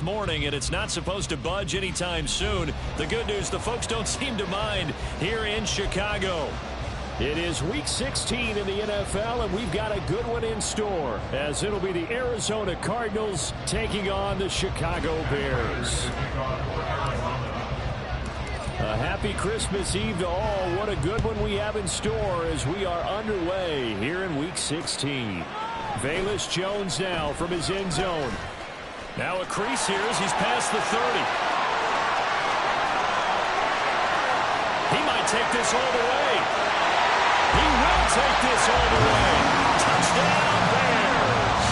morning, and it's not supposed to budge anytime soon. The good news, the folks don't seem to mind here in Chicago. It is Week 16 in the NFL, and we've got a good one in store, as it'll be the Arizona Cardinals taking on the Chicago Bears. A happy Christmas Eve to all. What a good one we have in store as we are underway here in Week 16. Velus Jones now from his end zone. Now a crease here as he's past the 30. He might take this all the way. He will take this all the way. Touchdown, Bears.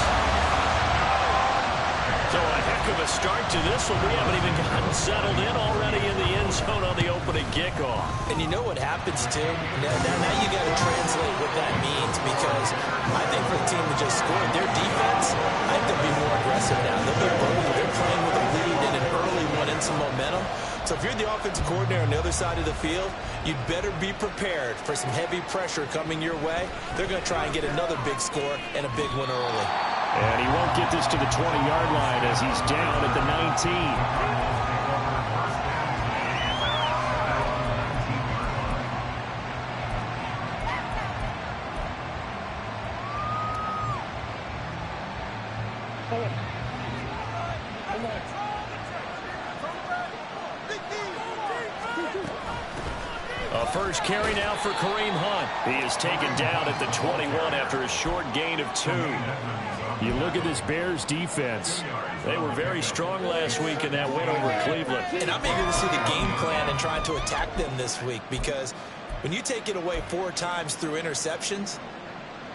So a heck of a start to this one. We haven't even gotten settled in already in the end zone on the opening kickoff. And you know what happens, too? Now you got to translate what that means, because I think for the team to just score, their defense, I think they'll be more aggressive now. They'll be bold. They're playing with a lead and an early one and some momentum. So if you're the offensive coordinator on the other side of the field, you'd better be prepared for some heavy pressure coming your way. They're going to try and get another big score and a big one early. And he won't get this to the 20-yard line as he's down at the 19. A first carry now for Kareem Hunt. He is taken down at the 21 after a short gain of 2. You look at this Bears defense. They were very strong last week in that win over Cleveland. And I'm eager to see the game plan and trying to attack them this week, because when you take it away 4 times through interceptions,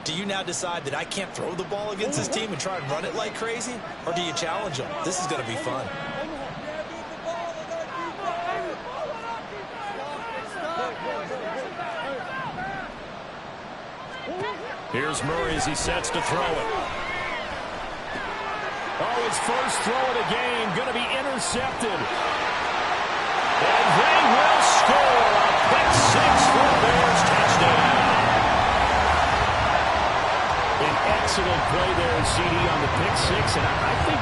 do you now decide that I can't throw the ball against this team and try and run it like crazy? Or do you challenge them? This is going to be fun. Here's Murray as he sets to throw it. Oh, his first throw of the game going to be intercepted. And they will score a pick 6 for the Bears touchdown. An excellent play there, CD, on the pick 6. And I think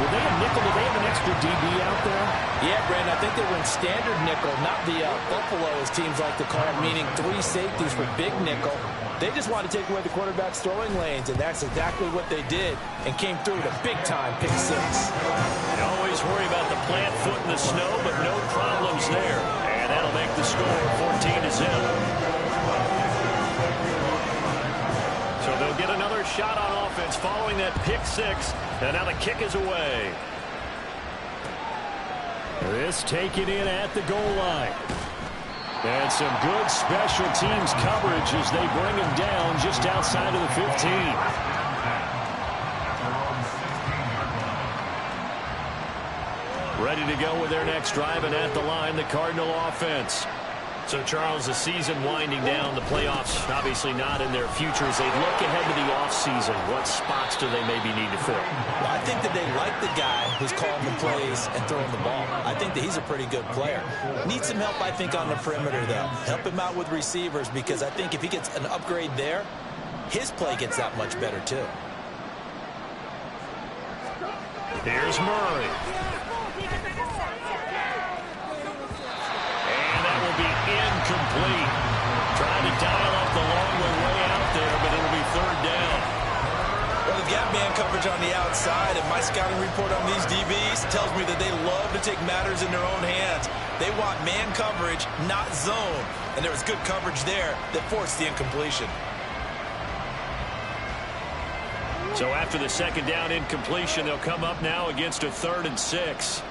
were they a nickel? Did they have an extra DB out there? Yeah, Brandon, I think they were in standard nickel, not the Buffalo, as teams like to call it, meaning 3 safeties for big nickel. They just wanted to take away the quarterback's throwing lanes, and that's exactly what they did, and came through with a big-time pick 6. You always worry about the plant foot in the snow, but no problems there. And that'll make the score 14-0. So they'll get another shot on offense following that pick 6, and now the kick is away. This taken in at the goal line. And some good special teams coverage as they bring him down just outside of the 15. Ready to go with their next drive, and at the line, the Cardinal offense. So, Charles, the season winding down, the playoffs obviously not in their futures. They look ahead to the offseason. What spots do they maybe need to fill? Well, I think that they like the guy who's calling the plays and throwing the ball. I think that he's a pretty good player. Needs some help, I think, on the perimeter, though. Help him out with receivers, because I think if he gets an upgrade there, his play gets that much better, too. Here's Murray. Incomplete. Trying to dial up the long way out there, but it'll be 3rd down. Well, they've got man coverage on the outside, and my scouting report on these DBs tells me that they love to take matters in their own hands. They want man coverage, not zone. And there was good coverage there that forced the incompletion. So after the 2nd down incompletion, they'll come up now against a 3rd and 6.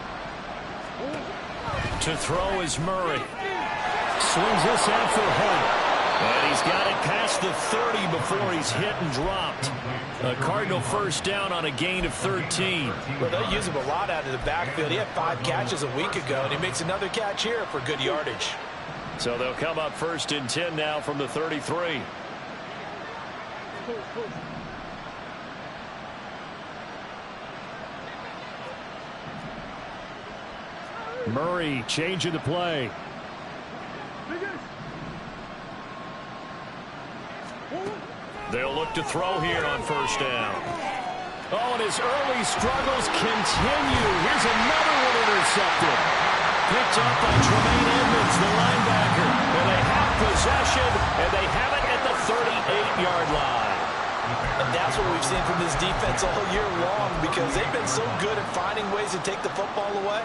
To throw is Murray. Swings this out for Hunt. And he's got it past the 30 before he's hit and dropped. A Cardinal first down on a gain of 13. Well, they'll use him a lot out of the backfield. He had 5 catches a week ago, and he makes another catch here for good yardage. So they'll come up 1st and 10 now from the 33. Murray changing the play. They'll look to throw here on 1st down. Oh, and his early struggles continue. Here's another one intercepted. Picked up by Tremaine Edmonds, the linebacker. And they have possession, and they have it at the 38-yard line. And that's what we've seen from this defense all year long, because they've been so good at finding ways to take the football away.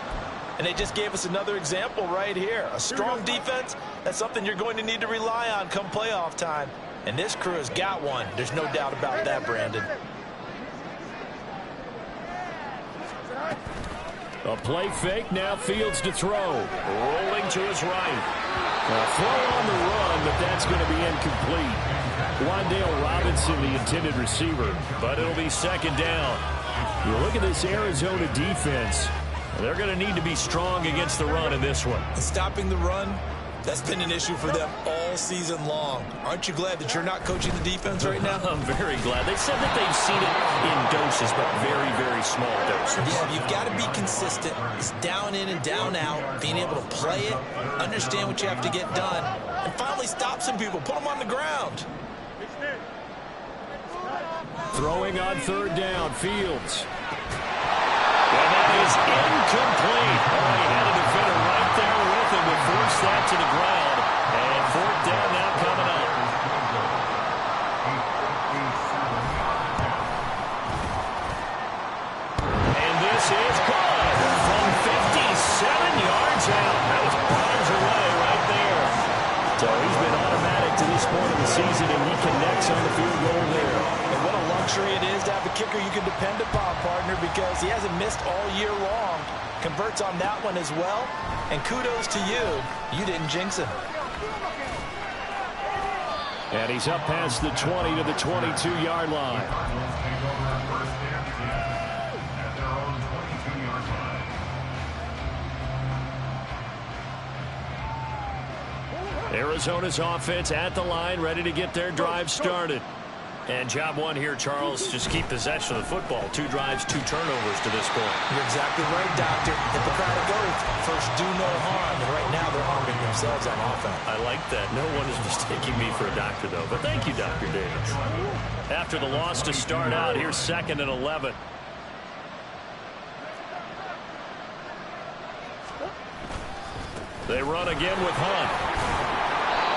And they just gave us another example right here. A strong defense, that's something you're going to need to rely on come playoff time. And this crew has got one. There's no doubt about that, Brandon. A play fake, now Fields to throw. Rolling to his right. A throw on the run, but that's going to be incomplete. Wan'Dale Robinson, the intended receiver, but it'll be second down. You look at this Arizona defense. They're going to need to be strong against the run in this one. Stopping the run, that's been an issue for them all season long. Aren't you glad that you're not coaching the defense right now? I'm very glad. They said that they've seen it in doses, but very, very small doses. Yeah, you've got to be consistent. It's down in and down out, being able to play it, understand what you have to get done, and finally stop some people, put them on the ground. Throwing on third down, Fields. And that is incomplete. Oh, he had a defender right there with him to force that to the ground. And fourth down now coming up. And this is good from 57 yards out. That was bombs away right there. So he's been automatic to this point of the season, and he connects on the field goal there. And what a luxury it is to have a kicker you can depend upon, partner, because he hasn't missed all year long. Converts on that one as well. And kudos to you. You didn't jinx him. And he's up past the 20 to the 22-yard line. Arizona's offense at the line, ready to get their drive started. And job one here, Charles, just keep possession of the football. 2 drives, 2 turnovers to this point. You're exactly right, Doctor. Hippocratic oath. First, do no harm. And right now, they're harming themselves on offense. I like that. No one is mistaking me for a doctor, though. But thank you, Dr. Davis. After the loss to start out, here's 2nd and 11. They run again with Hunt.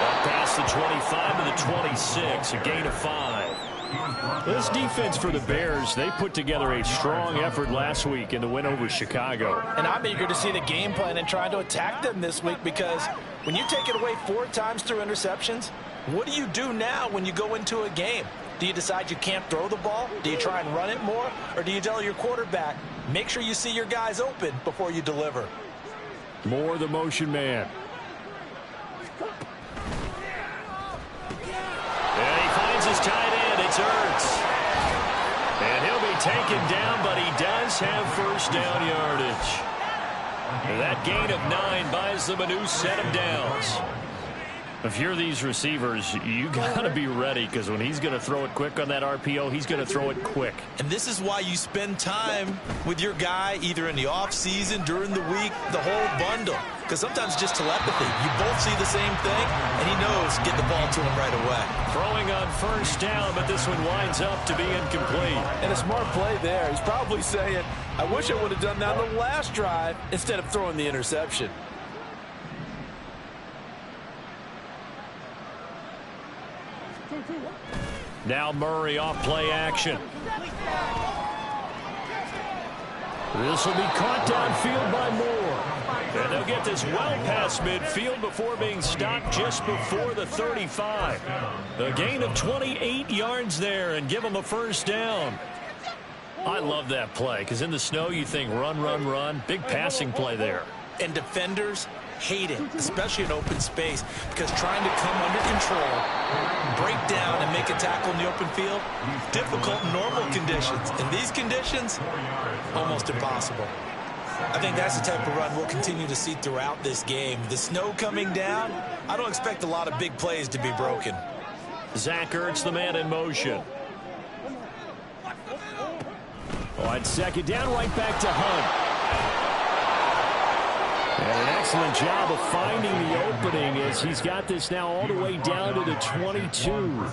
Up past the 25 to the 26, a gain of 5. This defense for the Bears, they put together a strong effort last week in the win over Chicago. And I'm eager to see the game plan and try to attack them this week, because when you take it away 4 times through interceptions, what do you do now when you go into a game? Do you decide you can't throw the ball? Do you try and run it more? Or do you tell your quarterback, make sure you see your guys open before you deliver? More the motion man. And he finds his tight end. It's Ertz. And he'll be taken down, but he does have first down yardage. And that gain of 9 buys them a new set of downs. If you're these receivers, you got to be ready, because when he's going to throw it quick on that RPO, he's going to throw it quick. And this is why you spend time with your guy either in the offseason, during the week, the whole bundle. Because sometimes just telepathy. You both see the same thing, and he knows get the ball to him right away. Throwing on first down, but this one winds up to be incomplete. And a smart play there. He's probably saying, I wish I would have done that on the last drive instead of throwing the interception. Now Murray off play action. This will be caught downfield by Moore. And they'll get this well past midfield before being stopped just before the 35. A gain of 28 yards there, and give them a first down. I love that play, because in the snow you think run, run, run. Big passing play there. And defenders hate it, especially in open space, because trying to come under control, break down, and make a tackle in the open field, difficult in normal conditions. In these conditions, almost impossible. I think that's the type of run we'll continue to see throughout this game. The snow coming down, I don't expect a lot of big plays to be broken. Zach Ertz, the man in motion. On 2nd down, right back to Hunt. And an excellent job of finding the opening as he's got this now all the way down to the 22.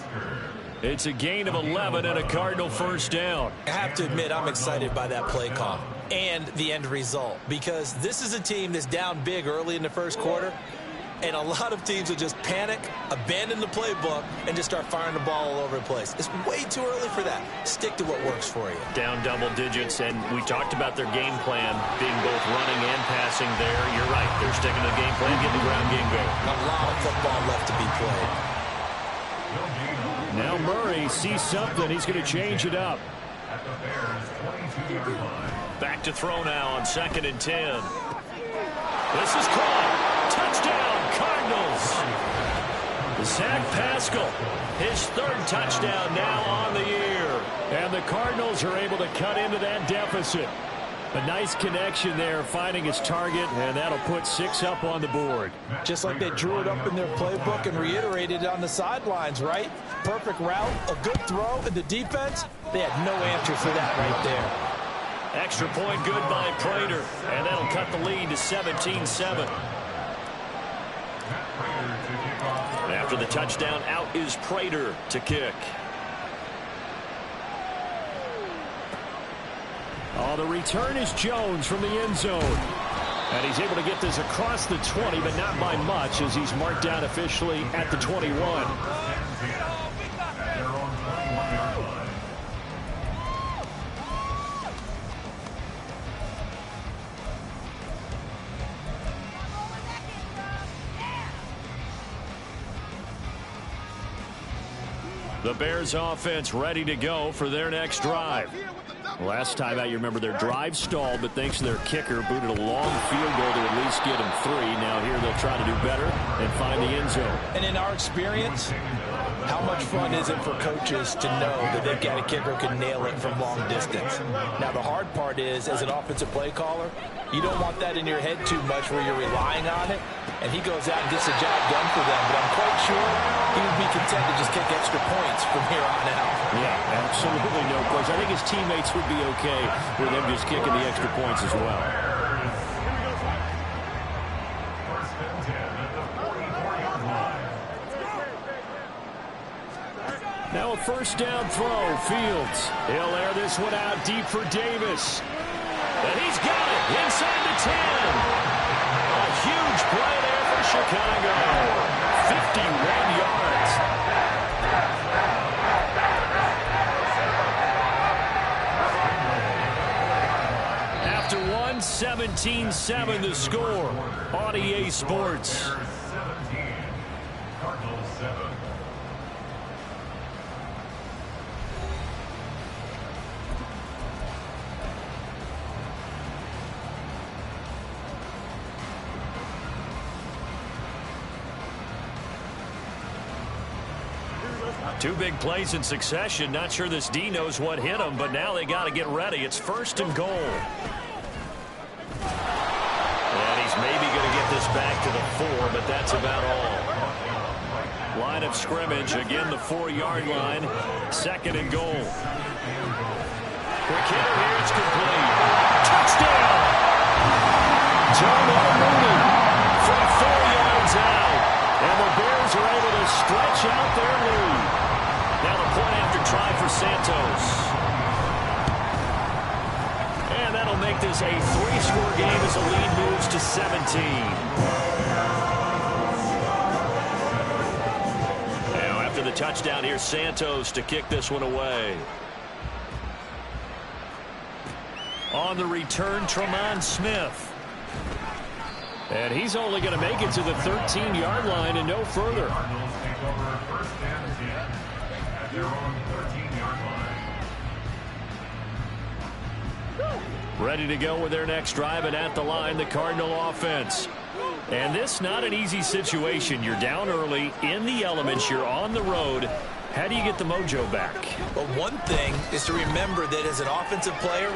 It's a gain of 11 and a Cardinal first down. I have to admit, I'm excited by that play call and the end result, because this is a team that's down big early in the first quarter, and a lot of teams will just panic, abandon the playbook, and just start firing the ball all over the place. It's way too early for that. Stick to what works for you. Down double digits, and we talked about their game plan being both running and passing there. You're right. They're sticking to the game plan, getting the ground game going. A lot of football left to be played. Now Murray sees something. He's going to change it up. Back to throw now on 2nd and 10. This is caught. Touchdown, Cardinals. Zach Pascal, his 3rd touchdown now on the year. And the Cardinals are able to cut into that deficit. A nice connection there, finding his target, and that'll put 6 up on the board. Just like they drew it up in their playbook and reiterated it on the sidelines, right? Perfect route, a good throw, and the defense, they had no answer for that right there. Extra point good by Prater, and that'll cut the lead to 17-7. After the touchdown, out is Prater to kick. Oh, the return is Jones from the end zone. And he's able to get this across the 20, but not by much, as he's marked down officially at the 21. The Bears offense ready to go for their next drive. Last time out, you remember their drive stalled, but thanks to their kicker, booted a long field goal to at least get them 3. Now here they'll try to do better and find the end zone. And in our experience, how much fun is it for coaches to know that they've got a kicker who can nail it from long distance? Now the hard part is, as an offensive play caller, you don't want that in your head too much where you're relying on it, and he goes out and gets the job done for them. But I'm quite sure he would be content to just kick extra points from here on out. Yeah, absolutely no question. I think his teammates would be okay with him just kicking the extra points as well. Now a first down throw. Fields. He'll air this one out deep for Davis. And he's got it inside the 10. A huge play there for Chicago. 51 yards. After 17-7 the score on EA Sports. Two big plays in succession. Not sure this D knows what hit him, but now they got to get ready. It's 1st and goal. And he's maybe going to get this back to the 4, but that's about all. Line of scrimmage, again the 4-yard line. 2nd and goal. Quick hitter here, it's complete. Touchdown! Jonah Mooney from 4 yards out. And the Bears are able to stretch out their lead. Now the point after try for Santos. And that'll make this a 3-score game as the lead moves to 17. Now after the touchdown, here's Santos to kick this one away. On the return, Tremont Smith. And he's only going to make it to the 13-yard line and no further. Ready to go with their next drive, and at the line, the Cardinal offense. And this not an easy situation. You're down early, in the elements, you're on the road. How do you get the mojo back? Well, one thing is to remember that as an offensive player,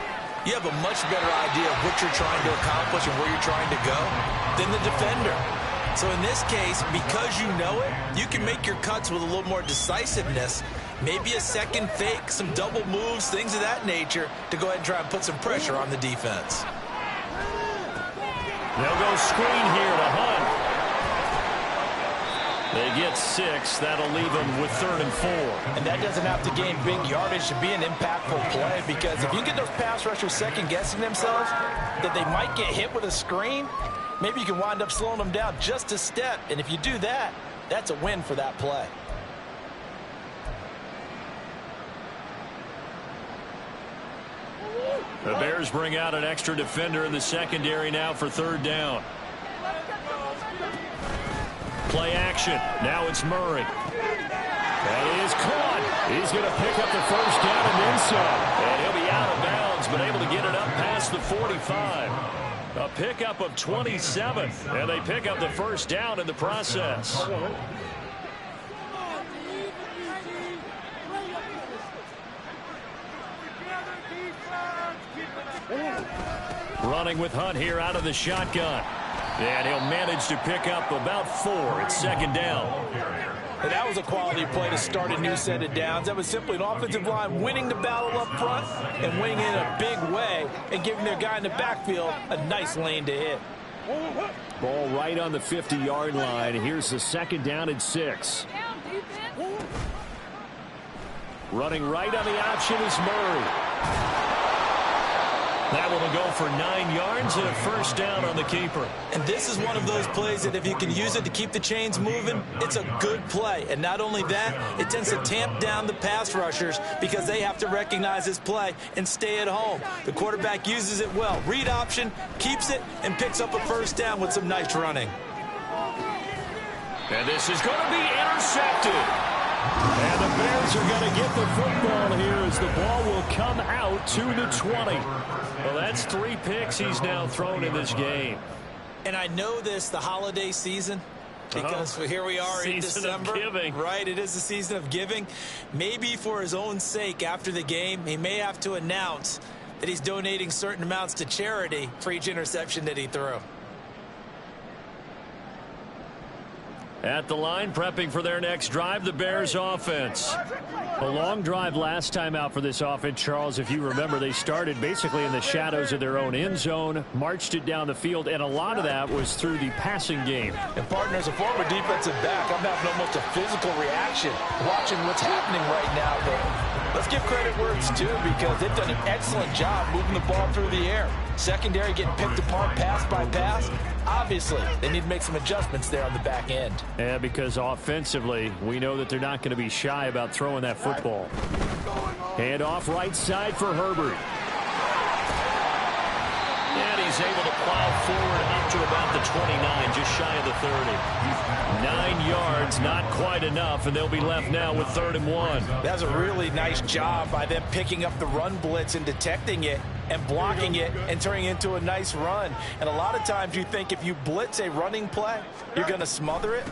you have a much better idea of what you're trying to accomplish and where you're trying to go than the defender. So in this case, because you know it, you can make your cuts with a little more decisiveness. Maybe a second fake, some double moves, things of that nature to go ahead and try and put some pressure on the defense. They'll go screen here to Hunt. They get 6. That'll leave him with 3rd and 4. And that doesn't have to gain big yardage to be an impactful play, because if you get those pass rushers second-guessing themselves that they might get hit with a screen, maybe you can wind up slowing them down just a step. And if you do that, that's a win for that play. The Bears bring out an extra defender in the secondary now for 3rd down. Play action. Now it's Murray. That is caught. He's going to pick up the 1st down and then some. And he'll be out of bounds, but able to get it up past the 45. A pickup of 27. And they pick up the 1st down in the process. Running with Hunt here out of the shotgun. And he'll manage to pick up about 4. It's 2nd down. And that was a quality play to start a new set of downs. That was simply an offensive line winning the battle up front and winning in a big way and giving their guy in the backfield a nice lane to hit. Ball right on the 50-yard line. Here's the 2nd down and 6. Running right on the option is Murray. That one will go for 9 yards and a 1st down on the keeper. And this is one of those plays that if you can use it to keep the chains moving, it's a good play. And not only that, it tends to tamp down the pass rushers because they have to recognize this play and stay at home. The quarterback uses it well. Read option, keeps it, and picks up a 1st down with some nice running. And this is going to be intercepted. And the Bears are going to get the football here as the ball will come out to the 20. Well, that's 3 picks he's now thrown in this game. And I know this, the holiday season, because here we are in December. Season of giving. Right, it is the season of giving. Maybe for his own sake after the game, he may have to announce that he's donating certain amounts to charity for each interception that he threw. At the line, prepping for their next drive, the Bears offense. A long drive last time out for this offense, Charles. If you remember, they started basically in the shadows of their own end zone, marched it down the field, and a lot of that was through the passing game. And partner, as a former defensive back, I'm having almost a physical reaction watching what's happening right now. But let's give credit where it's due, because they've done an excellent job moving the ball through the air. Secondary getting picked apart pass by pass. Obviously, they need to make some adjustments there on the back end. Yeah, because offensively, we know that they're not going to be shy about throwing that football. Hand off right side for Herbert. And he's able to plow forward up to about the 29, just shy of the 30. 9 yards, not quite enough, and they'll be left now with 3rd and 1. That's a really nice job by them picking up the run blitz and detecting it and blocking it and turning it into a nice run. And a lot of times you think if you blitz a running play, you're going to smother it.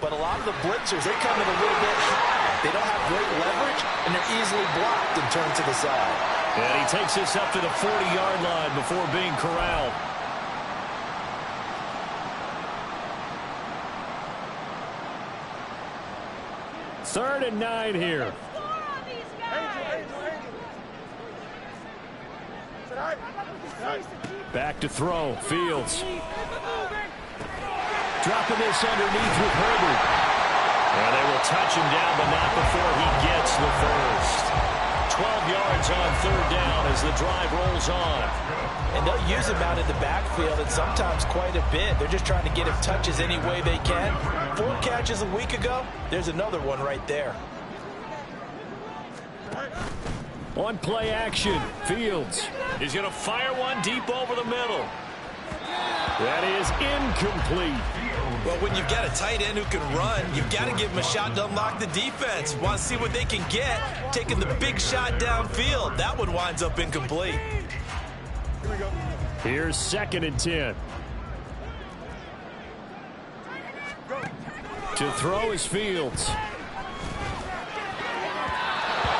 But a lot of the blitzers, they come in a little bit high. They don't have great leverage, and they're easily blocked and turned to the side. And he takes this up to the 40-yard line before being corralled. Third and 9 here. Back to throw. Fields. Dropping this underneath with Herbert. And they will touch him down, but not before he gets the first. 12 yards on 3rd down as the drive rolls on. And they'll use him out in the backfield, and sometimes quite a bit. They're just trying to get him touches any way they can. 4 catches a week ago. There's another one right there. On play action, Fields is going to fire one deep over the middle. That is incomplete. Well, when you've got a tight end who can run, you've got to give him a shot to unlock the defense. Want to see what they can get, taking the big shot downfield. That one winds up incomplete. Here's 2nd and 10. To throw is Fields.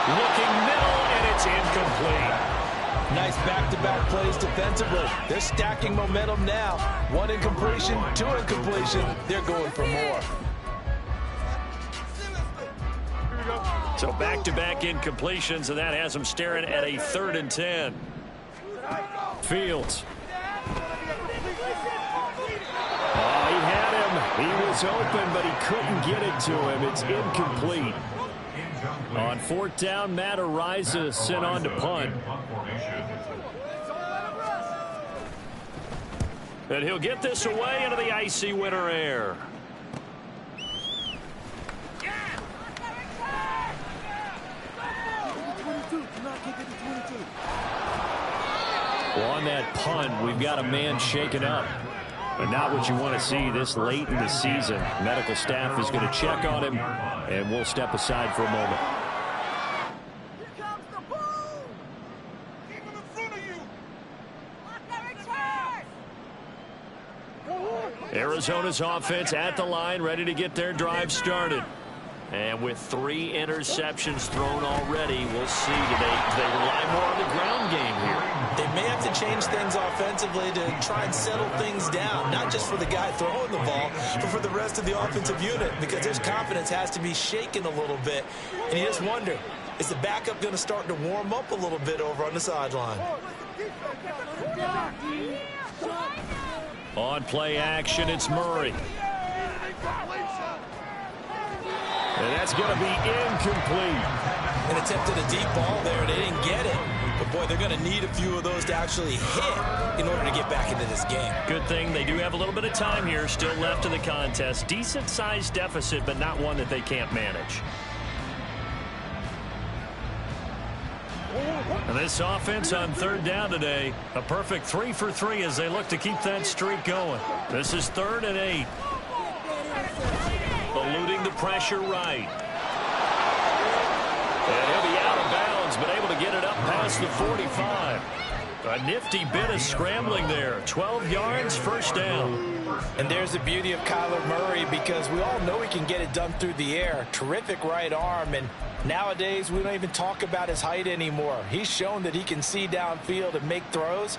Looking middle, and it's incomplete. Nice back-to-back plays defensively. They're stacking momentum now. 1 incompletion, 2 incompletion. They're going for more. So back-to-back incompletions, and that has them staring at a 3rd and 10. Fields. Oh, he had him. He was was open, but he couldn't get it to him. It's incomplete. On fourth down, Matt Ariza sent on to punt. And he'll get this away into the icy winter air. Well, on that punt, we've got a man shaken up. But not what you want to see this late in the season. Medical staff is going to check on him, and we'll step aside for a moment. Here comes the ball! Keep him in front of you! Arizona's offense at the line, ready to get their drive started. And with 3 interceptions thrown already, we'll see. Do they rely more on the ground game here? They may have to change things offensively to try and settle things down, not just for the guy throwing the ball, but for the rest of the offensive unit, because his confidence has to be shaken a little bit. And you just wonder, is the backup going to start to warm up a little bit over on the sideline? On play action, it's Murray. And that's going to be incomplete. An attempt at a deep ball there, and they didn't get it. But, boy, they're going to need a few of those to actually hit in order to get back into this game. Good thing they do have a little bit of time here still left in the contest. Decent-sized deficit, but not one that they can't manage. And this offense on third down today, a perfect 3 for 3 as they look to keep that streak going. This is 3rd and 8. Eluding the pressure right. And he'll be out of bounds, but able to get it up past the 45. A nifty bit of scrambling there. 12 yards, first down. And there's the beauty of Kyler Murray, because we all know he can get it done through the air. Terrific right arm, and nowadays we don't even talk about his height anymore. He's shown that he can see downfield and make throws,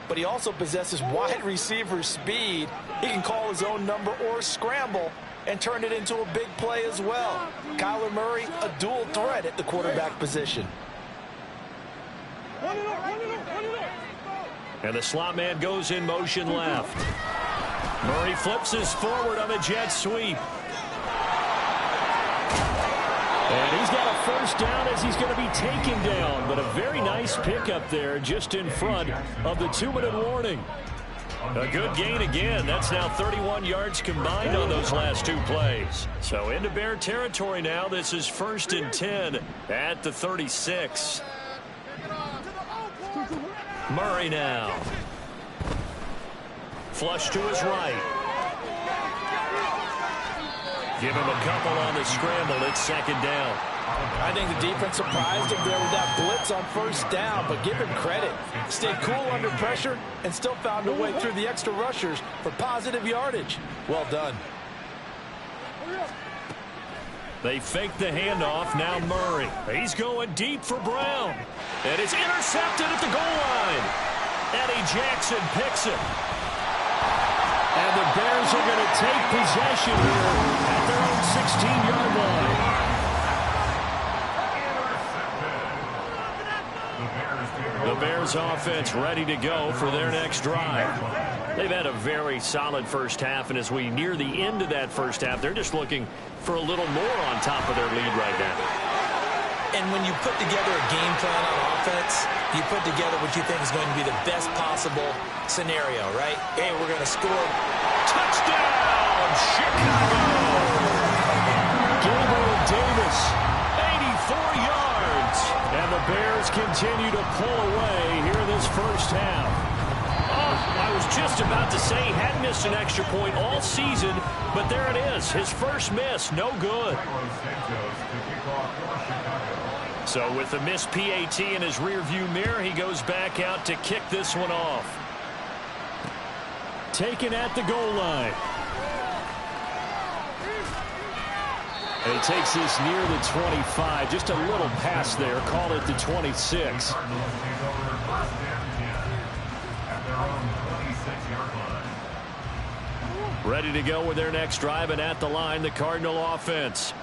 but he also possesses wide receiver speed. He can call his own number or scramble and turn it into a big play as well. Kyler Murray, a dual threat at the quarterback position. And the slot man goes in motion left. Murray flips his forward on a jet sweep. And he's got a first down as he's going to be taken down. But a very nice pickup there just in front of the 2-minute warning. A good gain again. That's now 31 yards combined on those last 2 plays. So into Bear territory now. This is 1st and 10 at the 36. Murray now. Flush to his right. Give him a couple on the scramble. It's 2nd down. I think the defense surprised him there with that blitz on first down, but give him credit. Stayed cool under pressure and still found a way through the extra rushers for positive yardage. Well done. They fake the handoff. Now Murray. He's going deep for Brown. And it's intercepted at the goal line. Eddie Jackson picks it. And the Bears are going to take possession here at their own 16-yard line. The Bears offense ready to go for their next drive. They've had a very solid first half, and as we near the end of that first half, they're just looking for a little more on top of their lead right now. And when you put together a game plan on offense, you put together what you think is going to be the best possible scenario, right? Hey, we're going to score. Touchdown, Chicago! Gabriel Davis, 84 yards. And the Bears continue to pull away here in this first half. Oh, I was just about to say he hadn't missed an extra point all season, but there it is. His first miss, no good. So with the missed PAT in his rearview mirror, he goes back out to kick this one off. Taken at the goal line. And he takes this near the 25. Just a little pass there. Call it the 26. Ready to go with their next drive, and at the line, the Cardinal offense.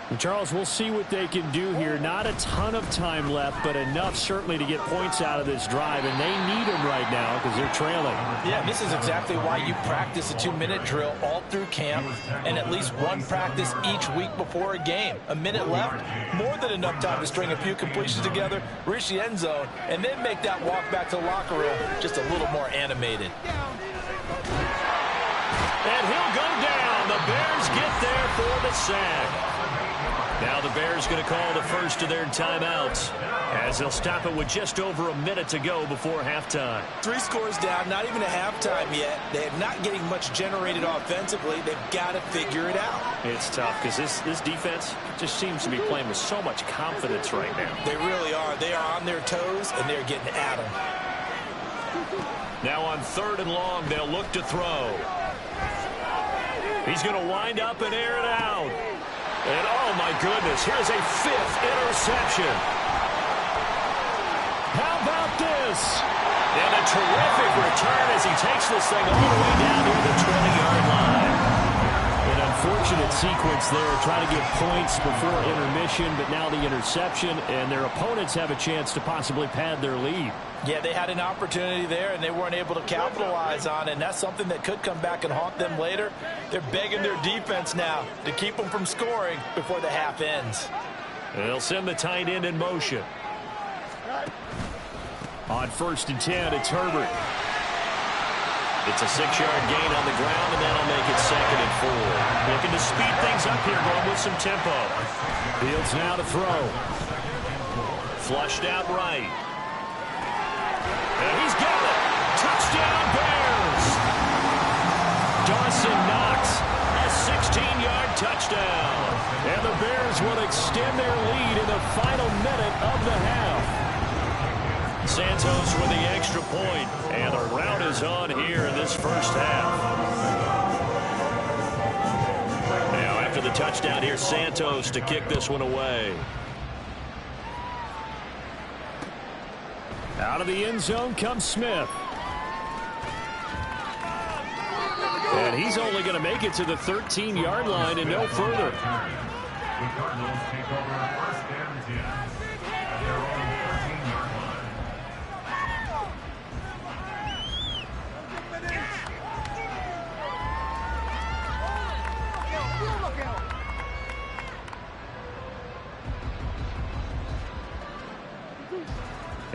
And Charles, we'll see what they can do here. Not a ton of time left, but enough certainly to get points out of this drive, and they need them right now because they're trailing. Yeah, this is exactly why you practice a 2-minute drill all through camp and at least one practice each week before a game. A minute left, more than enough time to string a few completions together, reach the end zone, and then make that walk back to the locker room just a little more animated. And he'll go down. The Bears get there for the sack. Now the Bears going to call the first of their timeouts as they'll stop it with just over a minute to go before halftime. 3 scores down, not even a halftime yet. They're not getting much generated offensively. They've got to figure it out. It's tough because this defense just seems to be playing with so much confidence right now. They really are. They are on their toes, and they're getting at them. Now on 3rd and long, they'll look to throw. He's going to wind up and air it out. And, oh, my goodness, here's a 5th interception. How about this? And a terrific return as he takes this thing all the way down near the 20-yard line. An unfortunate sequence there, trying to get points before intermission, but now the interception, and their opponents have a chance to possibly pad their lead. Yeah, they had an opportunity there, and they weren't able to capitalize on it, and that's something that could come back and haunt them later. They're begging their defense now to keep them from scoring before the half ends. And they'll send the tight end in motion. On 1st and 10, it's Herbert. It's a 6-yard gain on the ground, and that'll make it 2nd and 4. Looking to speed things up here, going with some tempo. Fields now to throw. Flushed out right. And he's got it. Touchdown, Bears. Dawson Knox, a 16-yard touchdown. And the Bears will extend their lead in the final minute of the half. Santos with the extra point, and the rout is on here in this first half. Now after the touchdown, here's Santos to kick this one away. Out of the end zone comes Smith. And he's only going to make it to the 13-yard line and no further. The Cardinals take over 1st and 10 at their own 13-yard line.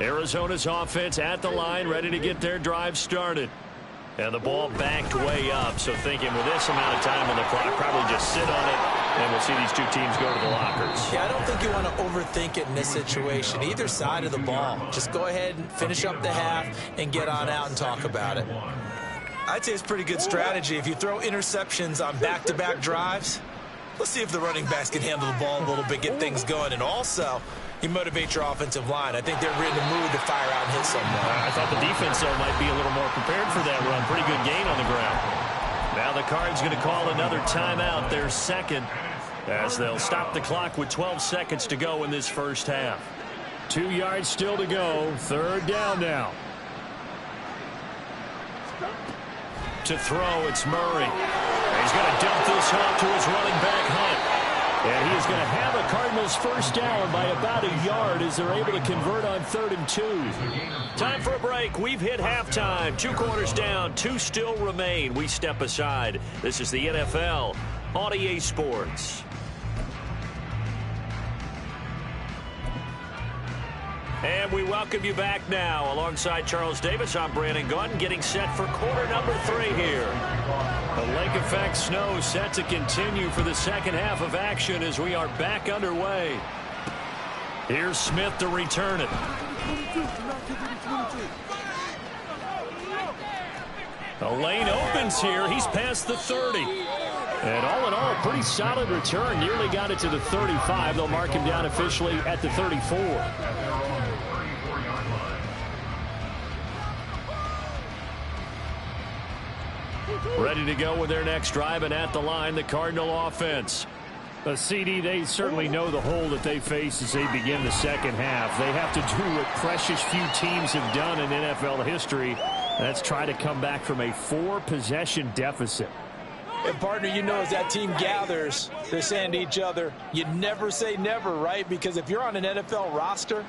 Arizona's offense at the line, ready to get their drive started. And the ball backed way up, so thinking with this amount of time on the clock, probably just sit on it, and we'll see these two teams go to the lockers. Yeah, I don't think you want to overthink it in this situation. Either side of the ball. Just go ahead and finish up the half and get on out and talk about it. I'd say it's pretty good strategy. If you throw interceptions on back-to-back drives, let's see if the running backs can handle the ball a little bit, get things going, and also you motivate your offensive line. I think they're in the mood to fire out and hit someone. I thought the defense, though, might be a little more prepared for that run. Pretty good gain on the ground. Now the Cards going to call another timeout, their 2nd, as they'll stop the clock with 12 seconds to go in this first half. 2 yards still to go. 3rd down now. To throw, it's Murray. He's going to dump this off to his running back, Hunt. And he is going to have a Cardinals first down by about a yard as they're able to convert on 3rd and 2. Time for a break. We've hit halftime. 2 quarters down. 2 still remain. We step aside. This is the NFL on EA Sports. And we welcome you back now. Alongside Charles Davis, I'm Brandon Gunn, getting set for quarter number 3 here. The lake effect snow set to continue for the second half of action as we are back underway. Here's Smith to return it. The lane opens here. He's past the 30. And all in all, pretty solid return. Nearly got it to the 35. They'll mark him down officially at the 34. Ready to go with their next drive, and at the line, the Cardinal offense. CD, they certainly know the hole that they face as they begin the second half. They have to do what precious few teams have done in NFL history. That's try to come back from a 4-possession deficit. And, partner, you know, as that team gathers, they're saying to each other, you never say never, right? Because if you're on an NFL roster,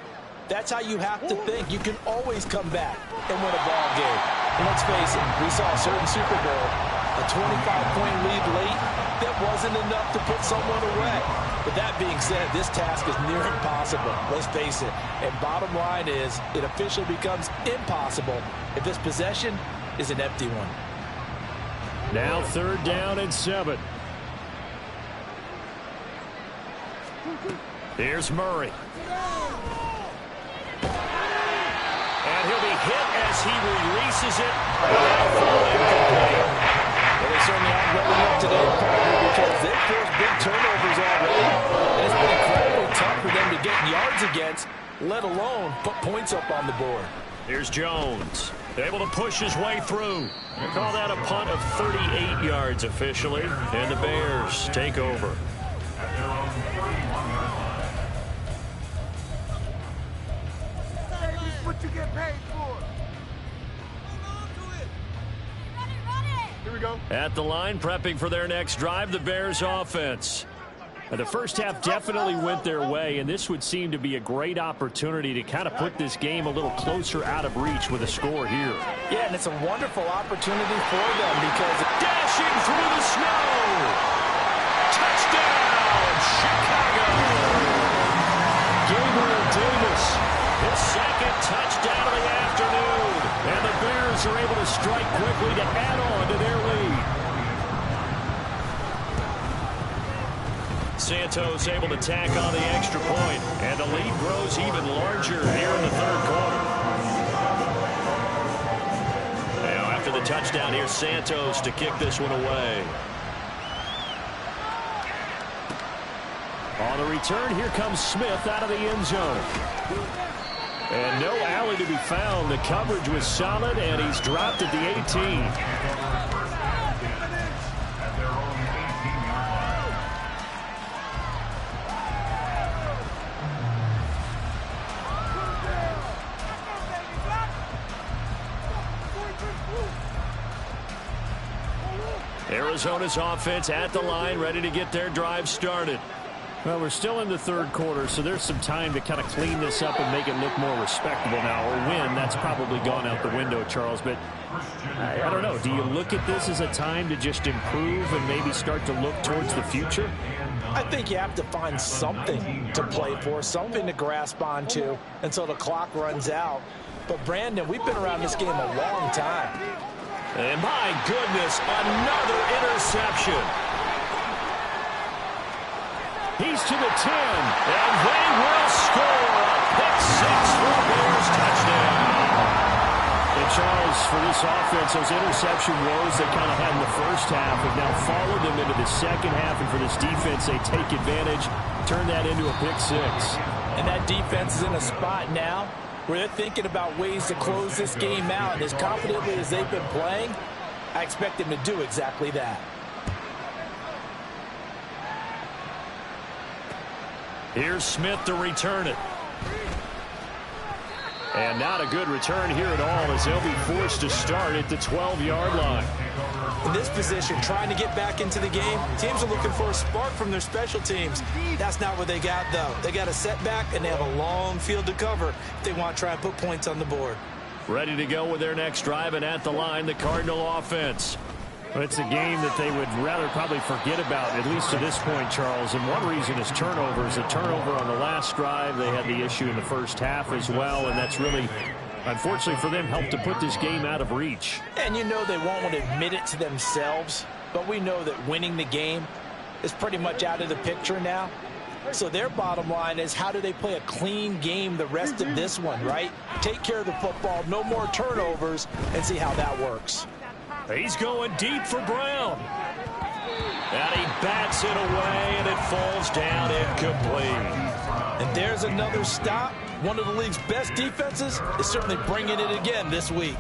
that's how you have to think. You can always come back and win a ball game. And let's face it, we saw a certain Super Bowl, a 25-point lead late, that wasn't enough to put someone away. But that being said, this task is near impossible. Let's face it. And bottom line is, it officially becomes impossible if this possession is an empty one. Now 3rd down and 7. Here's Murray. And he'll be hit as he releases it. Well, they certainly aren't rolling up today, partner, because they've forced big turnovers already. And it's been incredibly tough for them to get yards against, let alone put points up on the board. Here's Jones. Able to push his way through. They call that a punt of 38 yards officially. And the Bears take over. What you get paid for? Here we go. At the line, prepping for their next drive, the Bears offense. The first half definitely went their way, and this would seem to be a great opportunity to kind of put this game a little closer out of reach with a score here. Yeah, and it's a wonderful opportunity for them because dashing through the snow. Touchdown, Chicago. Gabriel Davis, his 2nd touchdown of the afternoon. And the Bears are able to strike quickly to add on to their lead. Santos able to tack on the extra point, and the lead grows even larger here in the 3rd quarter. Now after the touchdown, here's Santos to kick this one away. On the return, here comes Smith out of the end zone. And no alley to be found. The coverage was solid, and he's dropped at the 18. Arizona's offense at the line, ready to get their drive started. Well, we're still in the 3rd quarter, so there's some time to kind of clean this up and make it look more respectable now. Or win, that's probably gone out the window, Charles. But I don't know. Do you look at this as a time to just improve and maybe start to look towards the future? I think you have to find something to play for, something to grasp onto until the clock runs out. But, Brandon, we've been around this game a long time. And my goodness, another interception. He's to the 10, and they will score a pick 6 for the Bears touchdown. And Charles, for this offense, those interception woes they kind of had in the first half have now followed them into the second half, and for this defense, they take advantage, turn that into a pick 6. And that defense is in a spot now where they're thinking about ways to close this game out. And as confidently as they've been playing, I expect them to do exactly that. Here's Smith to return it. And not a good return here at all as they'll be forced to start at the 12-yard line. In this position, trying to get back into the game, teams are looking for a spark from their special teams. That's not what they got, though. They got a setback, and they have a long field to cover if they want to try and put points on the board. Ready to go with their next drive, and at the line, the Cardinal offense. Well, it's a game that they would rather probably forget about, at least to this point, Charles. And one reason is turnovers. A turnover on the last drive. They had the issue in the first half as well, and that's really, unfortunately for them, helped to put this game out of reach. And you know they won't want to admit it to themselves, but we know that winning the game is pretty much out of the picture now. So their bottom line is, how do they play a clean game the rest of this one, right? Take care of the football, no more turnovers, and see how that works. He's going deep for Brown. And he bats it away, and it falls down incomplete. And there's another stop. One of the league's best defenses is certainly bringing it again this week.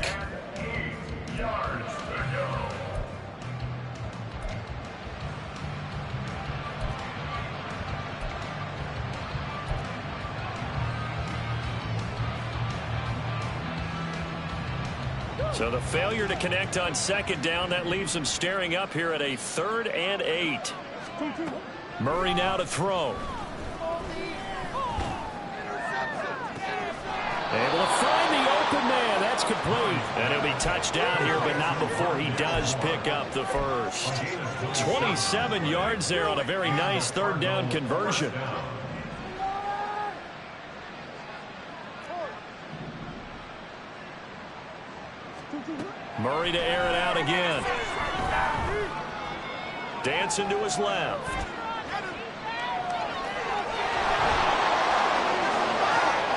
So the failure to connect on second down, that leaves them staring up here at a 3rd and 8. Murray now to throw. Able to find the open man. That's complete. And he'll be touched down here, but not before he does pick up the first. 27 yards there on a very nice 3rd down conversion. Murray to air it out again. Dancing to his left.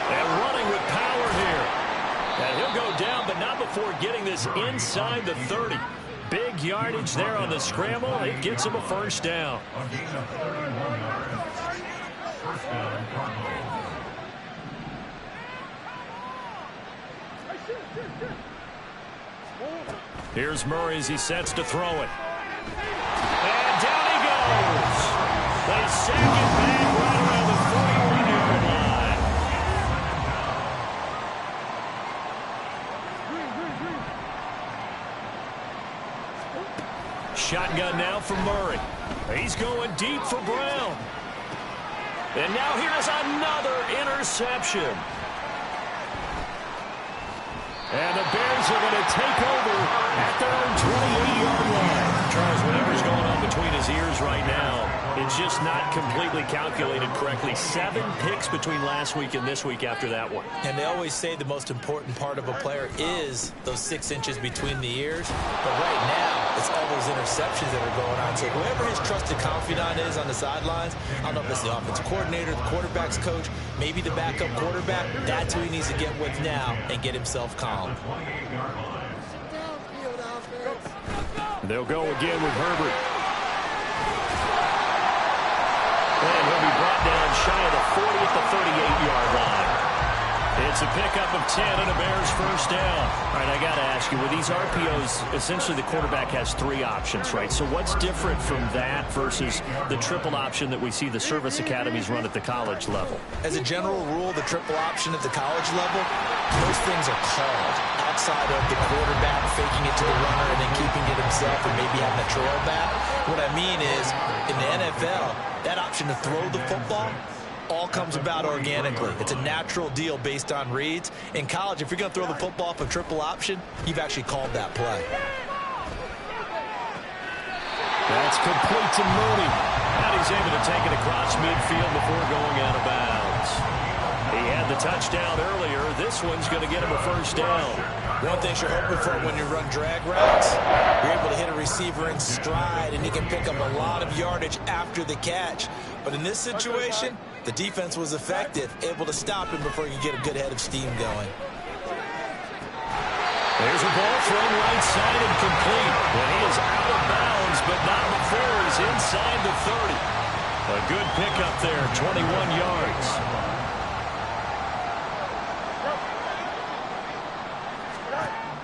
And running with power here. And he'll go down, but not before getting this inside the 30. Big yardage there on the scramble. It gets him a first down. A gain of 31 yards. First down, Cardinals. Here's Murray as he sets to throw it. And down he goes. They sack it back right around the 41-yard line. Shotgun now for Murray. He's going deep for Brown. And now here's another interception. And the Bears are going to take over at their own 28-yard line. Charles, whatever's going on between his ears right now, it's just not completely calculated correctly. 7 picks between last week and this week after that one. And they always say the most important part of a player is those 6 inches between the ears. But right now, it's all those interceptions that are going on. So whoever his trusted confidant is on the sidelines, I don't know if it's the offensive coordinator, the quarterback's coach, maybe the backup quarterback, that's who he needs to get with now and get himself calm. They'll go again with Herbert. And he'll be brought down shy of the 40 at the 38-yard line. It's a pickup of 10 and a Bears first down. All right, I got to ask you, with these RPOs, essentially the quarterback has 3 options, right? So what's different from that versus the triple option that we see the service academies run at the college level? As a general rule, the triple option at the college level, those things are called outside of the quarterback faking it to the runner and then keeping it himself and maybe having a trail back. What I mean is, in the NFL, that option to throw the football all comes about organically. It's a natural deal based on reads. In college, if you're going to throw the football off a triple option, you've actually called that play. That's complete to Mooney. And he's able to take it across midfield before going out of bounds. He had the touchdown earlier. This one's going to get him a first down. One thing you're hoping for when you run drag routes, you're able to hit a receiver in stride, and he can pick up a lot of yardage after the catch. But in this situation, the defense was effective, able to stop him before you get a good head of steam going. There's a ball thrown right side and complete. And he is out of bounds, but not before he's inside the 30. A good pickup there, 21 yards.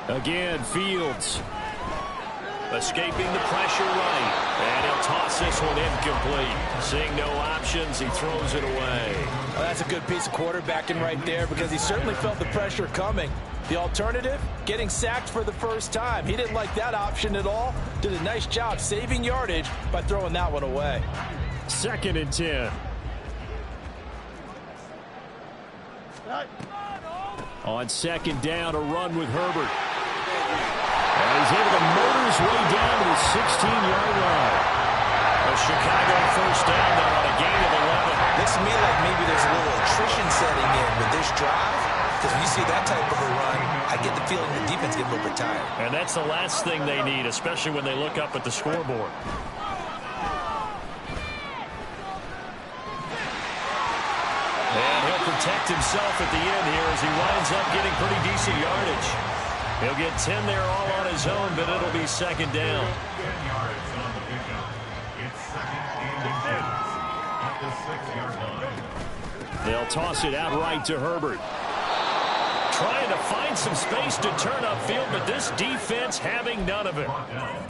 Again, Fields escaping the pressure right. And he'll toss this one incomplete. Seeing no options, he throws it away. Well, that's a good piece of quarterbacking right there because he certainly felt the pressure coming. The alternative, getting sacked for the first time. He didn't like that option at all. Did a nice job saving yardage by throwing that one away. 2nd and 10. On 2nd down, a run with Herbert. And he's able to motor his way down to the 16-yard line. A Chicago first down there on a gain of 11. Looks to me like maybe there's a little attrition setting in with this drive. Because when you see that type of a run, I get the feeling the defense gets a little bit tired. And that's the last thing they need, especially when they look up at the scoreboard. And he'll protect himself at the end here as he winds up getting pretty decent yardage. He'll get 10 there all on his own, but it'll be 2nd down. 10 yards on the pickup. It's 2nd and 10 at the 6-yard line. They'll toss it out right to Herbert. Trying to find some space to turn upfield, but this defense having none of it.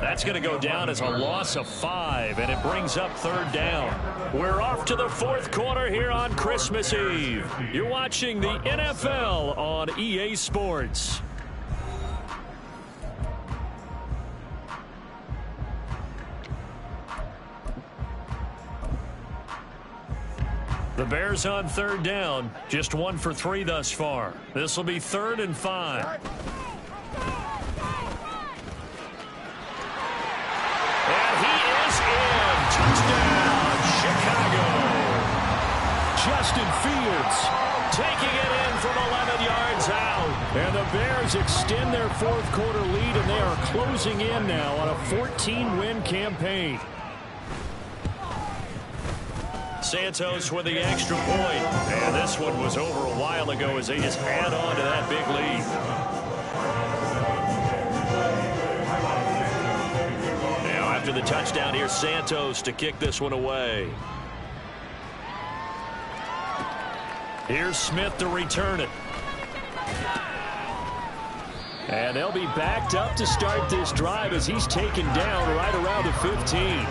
That's going to go down as a loss of 5, and it brings up 3rd down. We're off to the 4th quarter here on Christmas Eve. You're watching the NFL on EA Sports. The Bears on third down, just 1 for 3 thus far. This will be 3rd and 5. And he is in. Touchdown, Chicago. Justin Fields taking it in from 11 yards out. And the Bears extend their 4th quarter lead, and they are closing in now on a 14-win campaign. Santos with the extra point. And this one was over a while ago as they just add on to that big lead. Now after the touchdown, here's Santos to kick this one away. Here's Smith to return it. And they'll be backed up to start this drive as he's taken down right around the 15.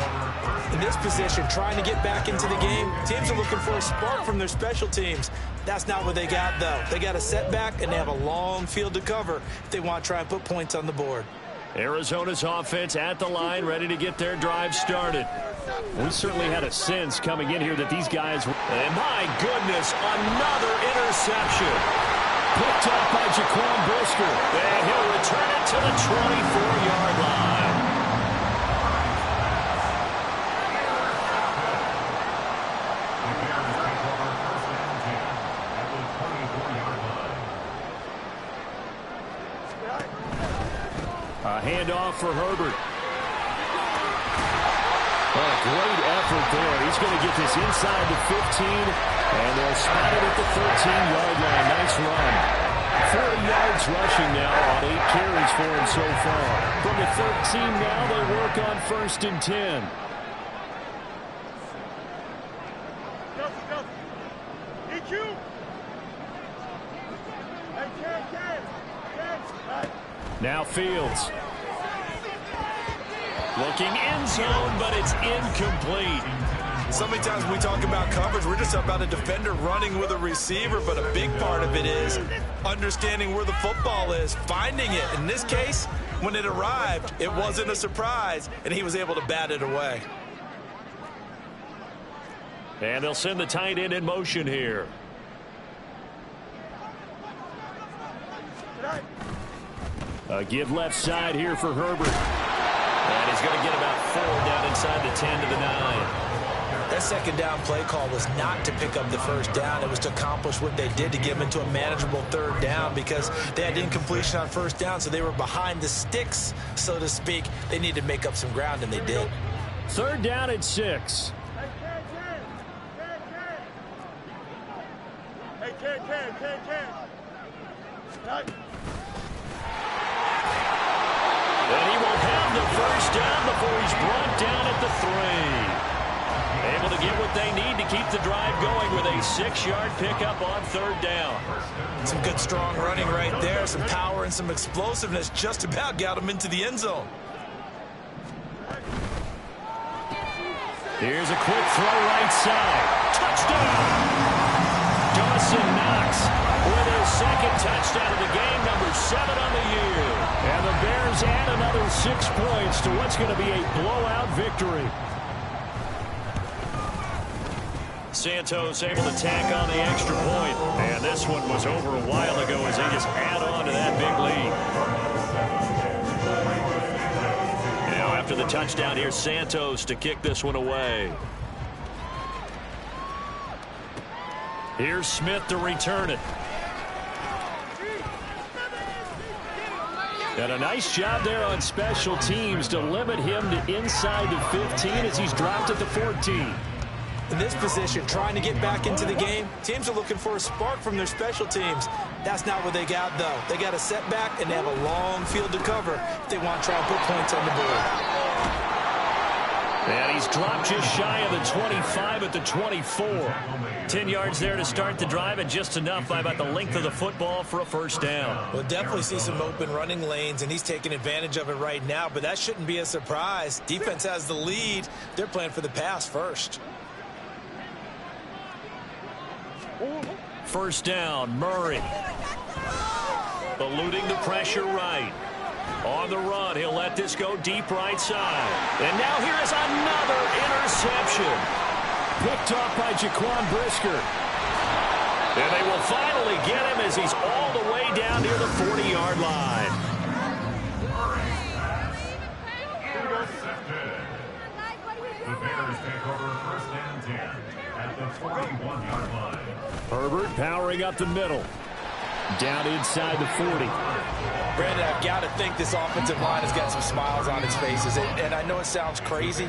In this position, trying to get back into the game, teams are looking for a spark from their special teams. That's not what they got, though. They got a setback, and they have a long field to cover if they want to try and put points on the board. Arizona's offense at the line, ready to get their drive started. We certainly had a sense coming in here that these guys were... And my goodness, another interception. Picked up by Jaquan Brisker. And he'll return it to the 24-yard line. A handoff for Herbert. Oh, great effort there. He's going to get this inside the 15, and they'll spot it at the 13-yard line. Nice run. 40 yards rushing now on 8 carries for him so far. From the 13 now, they work on 1st and 10. Now Fields. Looking end zone, but it's incomplete. So many times when we talk about coverage, we're just about a defender running with a receiver, but a big part of it is understanding where the football is, finding it. In this case, when it arrived, it wasn't a surprise, and he was able to bat it away. And they'll send the tight end in motion here. A give left side here for Herbert. And he's going to get about 4 down inside the 10 to the 9. That second down play call was not to pick up the first down. It was to accomplish what they did to get them into a manageable 3rd down because they had incompletion on 1st down, so they were behind the sticks, so to speak. They needed to make up some ground, and they did. 3rd down at 6. And he will have the first down before he's brought down at the 3. Able to get what they need to keep the drive going with a 6-yard pickup on 3rd down. Some good, strong running right there. Some power and some explosiveness just about got him into the end zone. Here's a quick throw right side. Touchdown! Dawson Knox with his 2nd touchdown of the game, number 7 on the year. And the Bears add another 6 points to what's going to be a blowout victory. Santos able to tack on the extra point. And this one was over a while ago as they just add on to that big lead. Now after the touchdown, here's Santos to kick this one away. Here's Smith to return it. And a nice job there on special teams to limit him to inside the 15 as he's dropped at the 14. In this position, trying to get back into the game, teams are looking for a spark from their special teams. That's not what they got, though. They got a setback, and they have a long field to cover if they want to try and put points on the board. And he's dropped just shy of the 25 at the 24. 10 yards there to start the drive, and just enough by about the length of the football for a first down. We'll definitely see some open running lanes, and he's taking advantage of it right now, but that shouldn't be a surprise. Defense has the lead. They're playing for the pass first. First down, Murray. Eluding the pressure right. On the run, he'll let this go deep right side. And now here is another interception. picked off by Jaquan Brisker. And they will finally get him as he's all the way down near the 40-yard line. The Bears take over first and 10 at the 41-yard line. Herbert powering up the middle. Down inside the 40. Brandon, I've got to think this offensive line has got some smiles on its faces. And I know it sounds crazy,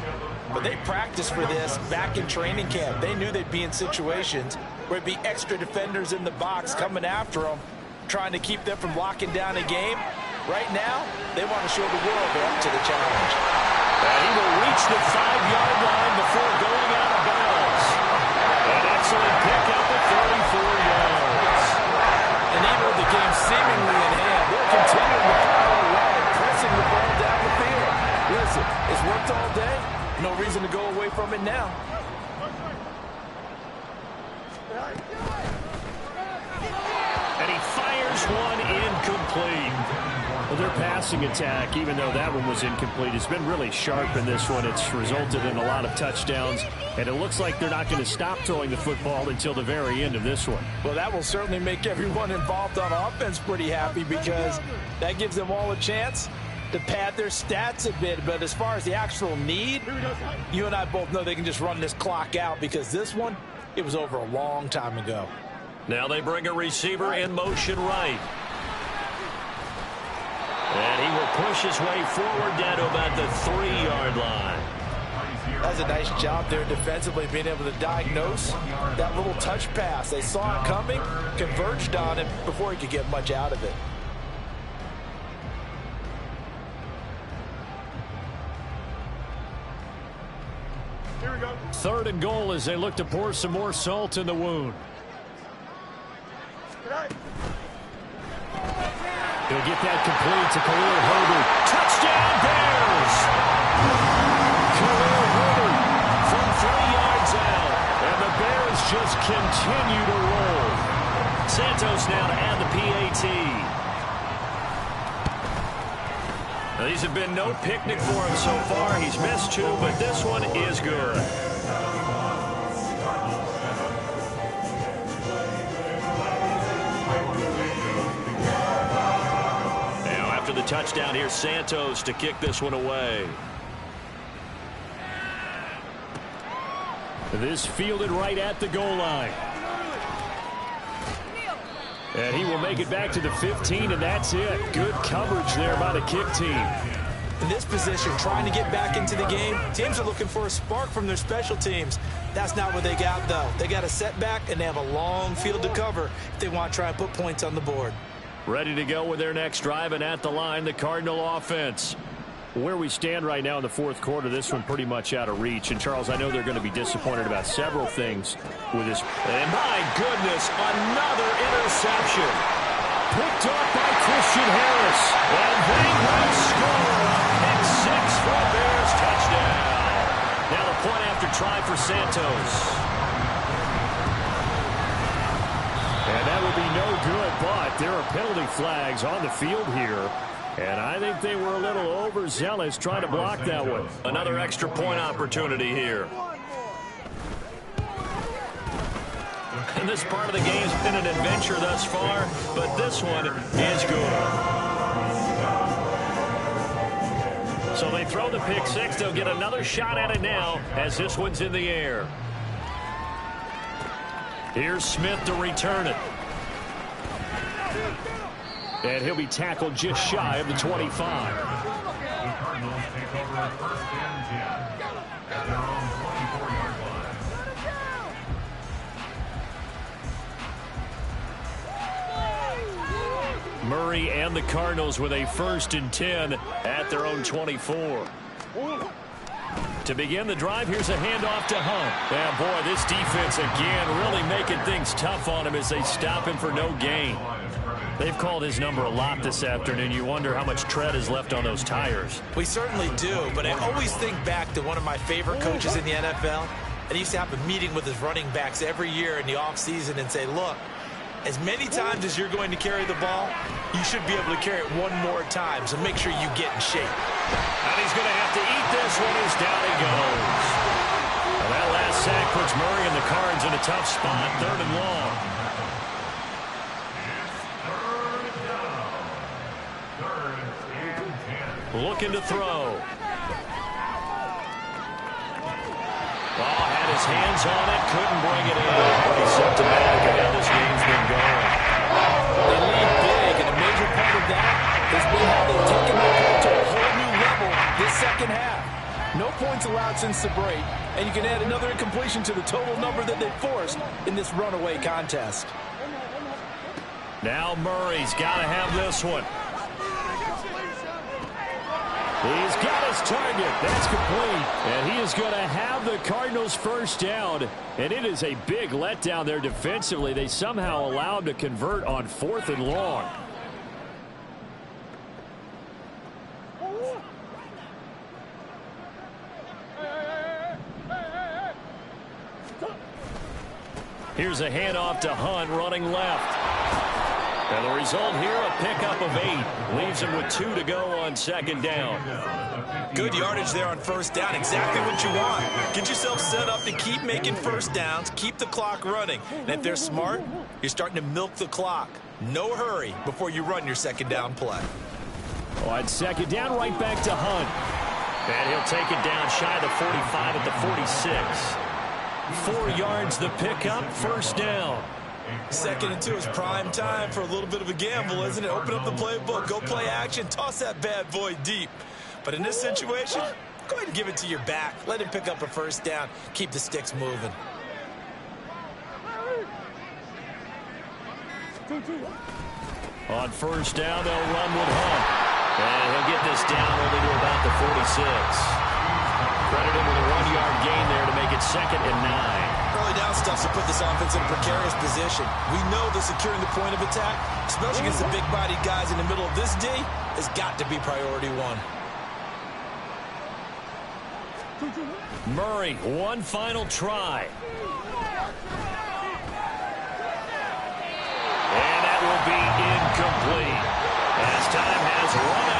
but they practiced for this back in training camp. They knew they'd be in situations where it'd be extra defenders in the box coming after them, trying to keep them from locking down a game. Right now, they want to show the world they're up to the challenge. And he will reach the 5-yard line before going out of bounds. An excellent pickup at 34 yards. And even with the game seemingly in hand, they're continuing to plow away, pressing the ball down the field. Listen, it's worked all day. No reason to go away from it now. And he fires one incomplete. Well, their passing attack, even though that one was incomplete, has been really sharp in this one. It's resulted in a lot of touchdowns, and it looks like they're not going to stop throwing the football until the very end of this one. Well, that will certainly make everyone involved on offense pretty happy because that gives them all a chance to pad their stats a bit. But as far as the actual need, you and I both know they can just run this clock out because this one, it was over a long time ago. Now they bring a receiver in motion right. And he will push his way forward down to about the 3-yard line. That's a nice job there defensively, being able to diagnose that little touch pass. They saw it coming, converged on him before he could get much out of it. Here we go. 3rd and goal as they look to pour some more salt in the wound. He'll get that complete to Khalil Herbert. Touchdown, Bears! Khalil Herbert from 3 yards out. And the Bears just continue to roll. Santos now to add the PAT. Now, these have been no picnic for him so far. He's missed 2, but this one is good. The touchdown here, Santos to kick this one away. This fielded right at the goal line. And he will make it back to the 15, and that's it. Good coverage there by the kick team. In this position, trying to get back into the game, teams are looking for a spark from their special teams. That's not what they got, though. They got a setback, and they have a long field to cover if they want to try and put points on the board. Ready to go with their next drive, and at the line, the Cardinal offense. Where we stand right now in the 4th quarter, this one pretty much out of reach. And, Charles, I know they're going to be disappointed about several things with this. And, my goodness, another interception. Picked off by Christian Harris. And they will score a pick 6 for a Bears touchdown. Now the point after try for Santos. And that will be no good, but there are penalty flags on the field here. And I think they were a little overzealous trying to block that one. Another extra point opportunity here. And this part of the game's been an adventure thus far, but this one is good. So they throw the pick 6. They'll get another shot at it now as this one's in the air. Here's Smith to return it. And he'll be tackled just shy of the 25. The Cardinals take over first and 10 at their own 24-yard line. Murray and the Cardinals with a 1st and 10 at their own 24. To begin the drive, here's a handoff to Hunt. Yeah, boy, this defense again really making things tough on him as they stop him for no gain. They've called his number a lot this afternoon. You wonder how much tread is left on those tires. We certainly do, but I always think back to one of my favorite coaches in the NFL. And he used to have a meeting with his running backs every year in the offseason and say, look, as many times as you're going to carry the ball, you should be able to carry it one more time, so make sure you get in shape. And he's going to have to eat this one as down he goes. Well, that last sack puts Murray and the Cards in a tough spot, 3rd and long. Looking to throw. Oh, had his hands on it, couldn't bring it in. Pretty symptomatic of how this game's been going. They lead big, and a major part of that has been how they've taken their play to a whole new level this second half. No points allowed since the break, and you can add another incompletion to the total number that they forced in this runaway contest. Now Murray's got to have this one. He's got his target. That's complete. And he is going to have the Cardinals first down. And it is a big letdown there defensively. They somehow allow him to convert on 4th and long. Here's a handoff to Hunt running left. And the result here, a pickup of 8. Leaves him with 2 to go on 2nd down. Good yardage there on 1st down. Exactly what you want. Get yourself set up to keep making 1st downs, keep the clock running. And if they're smart, you're starting to milk the clock. No hurry before you run your 2nd down play. On 2nd down, right back to Hunt. And he'll take it down shy of the 45 at the 46. 4 yards the pickup, 1st down. 2nd and 2 is prime time for a little bit of a gamble, isn't it? Open up the playbook, go play action, toss that bad boy deep. But in this situation, go ahead and give it to your back. Let him pick up a 1st down. Keep the sticks moving. On 1st down, they'll run with Hunt. And he'll get this down only to about the 46. Credit him with a 1-yard gain there to make it 2nd and 9. Early down stuff to put this offense in a precarious position. We know that securing the point of attack, especially against the big-bodied guys in the middle of this D, has got to be priority 1. Murray, one final try. And that will be incomplete. As time has run